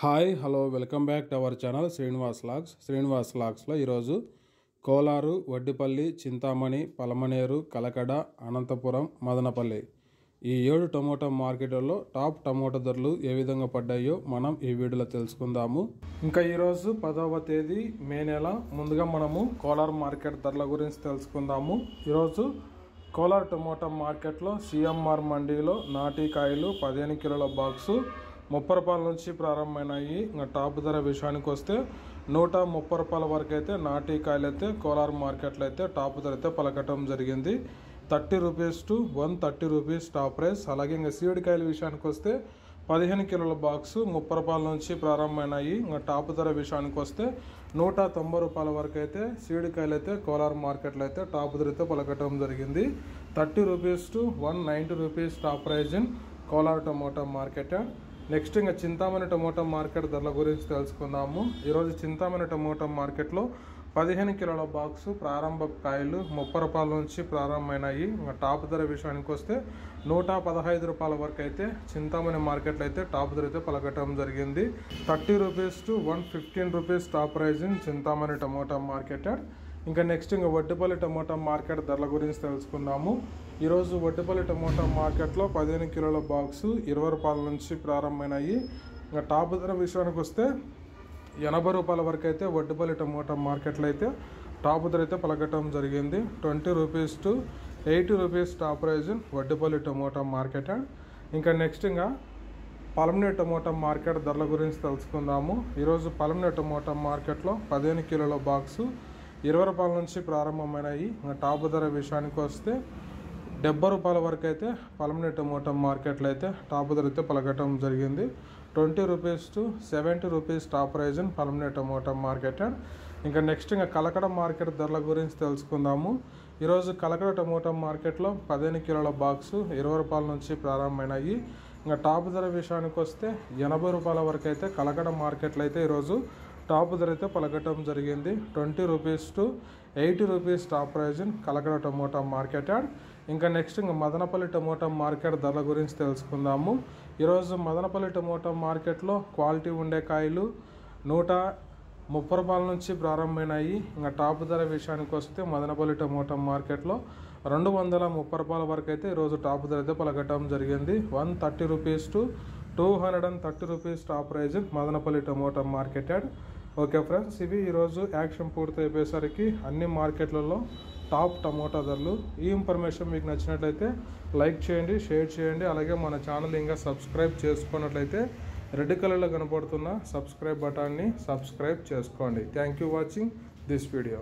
Hi hello welcome back to our channel Srinivas లాగ్స్లో ఈరోజు కోలారు, వడ్డిపల్లి, చింతామణి, పలమనేరు, కలకడ, అనంతపురం, మదనపల్లి ఈ 7 టమోటా మార్కెట్లలో టాప్ టమోటా ధరలు ఏ విధంగా పడ్డాయో మనం ఈ వీడియోలో తెలుసుకుందాము. ఇంకా ఈరోజు 10వ తేదీ మే నెల. ముందుగా మనము కోలార్ మార్కెట్ ధరల గురించి తెలుసుకుందాము. ఈరోజు కోలార్ టమోటా మార్కెట్లో సిఎంఆర్ మండీలో నాటి కాయలు 15 కిలోల బాక్సు 30 రూపాయల నుంచి ప్రారంభమైనాయి. ఇంకా టాప్ ధర విషయానికి వస్తే 130 రూపాయల వరకు అయితే నాటి కాయలు అయితే కోలార్ మార్కెట్లో అయితే టాప్ ధర అయితే పలకటం జరిగింది. 30 rupees to 130 rupees top price. అలాగే ఇంకా సీడ్ కాయల విషయానికి వస్తే 15 కిలోల బాక్సు 30 రూపాయల నుంచి ప్రారంభమైనాయి. ఇంకా టాప్ ధర విషయానికి వస్తే 190 రూపాయల వరకు అయితే సీడ్ కాయలు అయితే కోలార్ మార్కెట్లో అయితే టాప్ ధర అయితే పలకటం జరిగింది. 30 rupees to 190 rupees top price in Kolar tomato market. Next ఇంకా చింతామణి టమోటా మార్కెట్ ధరల గురించి తెలుసుకుందాము. ఈరోజు చింతామణి టమోటా మార్కెట్లో 15 కిలోల బాక్సు ప్రారంభ కాయలు 30 రూపాయల నుంచి ప్రారంభమైనాయి. ఇంకా టాప్ ధర విషయానికి వస్తే 115 రూపాయల వరకు అయితే చింతామణి మార్కెట్లో అయితే టాప్ ధర అయితే పలకటం జరిగింది. 30 rupees to 115 rupees top price in Chintamani tomato market. ఇంకా నెక్స్ట్ ఇంకా వడ్డిపల్లి టమోటా మార్కెట్ ధరల గురించి తెలుసుకుందాము. ఈరోజు వడ్డిపల్లి టమోటా మార్కెట్లో 15 కిలోల బాక్సు 20 రూపాయల నుంచి ప్రారంభమైనాయి. ఇంకా టాప్ ధర విషయానికి వస్తే 80 రూపాయల వరకు అయితే వడ్డిపల్లి టమోటా మార్కెట్లో అయితే టాప్ ధర అయితే పలకటం జరిగింది. 20 rupees to 80 rupees top price Vaddipalli tomato market. ఇంకా నెక్స్ట్ ఇంకా పలమనేరు టమోటా మార్కెట్ ధరల గురించి తెలుసుకుందాము. ఈరోజు పలమనేరు టమోటా మార్కెట్లో 15 కిలోల బాక్సు 20 రూపాయల నుంచి ప్రారంభమైనాయి. ఇంకా టాప్ ధర విషయానికి వస్తే 70 రూపాయల వరకు అయితే పలమనేరు టమోటా మార్కెట్లో అయితే టాప్ ధర అయితే పలకటం జరిగింది. 20 rupees to 70 rupees top price in Palamaneru tomato market. ఇంకా నెక్స్ట్ ఇంకా కలకడ మార్కెట్ ధరల గురించి తెలుసుకుందాము. ఈరోజు కలకడ టమోటా మార్కెట్లో 15 కిలోల బాక్సు 20 రూపాయల నుంచి ప్రారంభమైనాయి. ఇంకా టాప్ ధర విషయానికి వస్తే 80 రూపాయల వరకు అయితే కలకడ మార్కెట్లో అయితే ఈరోజు టాప్ ధర అయితే పలకటం జరిగింది. 20 rupees to 80 rupees top price in Kalakada tomato market. ఇంకా నెక్స్ట్ ఇంకా మదనపల్లి టమోటా మార్కెట్ ధరల గురించి తెలుసుకుందాము. ఈరోజు మదనపల్లి టమోటా మార్కెట్లో క్వాలిటీ ఉండే కాయలు 130 రూపాయల నుంచి ప్రారంభమైనాయి. ఇంకా టాప్ ధర విషయానికి వస్తే మదనపల్లి టమోటా మార్కెట్లో 230 రూపాయల వరకు అయితే ఈరోజు టాప్ ధర అయితే పలకటం జరిగింది. 130 rupees to 230 rupees top price Madanapalle tomato market. Okay friends, ఇవి ఈరోజు యాక్షన్ పూర్తి అయిపోయేసరికి అన్ని మార్కెట్లలో టాప్ టమోటా ధరలు. ఈ ఇన్ఫర్మేషన్ మీకు నచ్చినట్లయితే లైక్ చేయండి, షేర్ చేయండి. అలాగే మన ఛానల్ ఇంకా సబ్స్క్రైబ్ చేసుకున్నట్లయితే రెడ్ కలర్లో కనపడుతున్న సబ్స్క్రైబ్ బటన్ని సబ్స్క్రైబ్ చేసుకోండి. Thank you watching this video.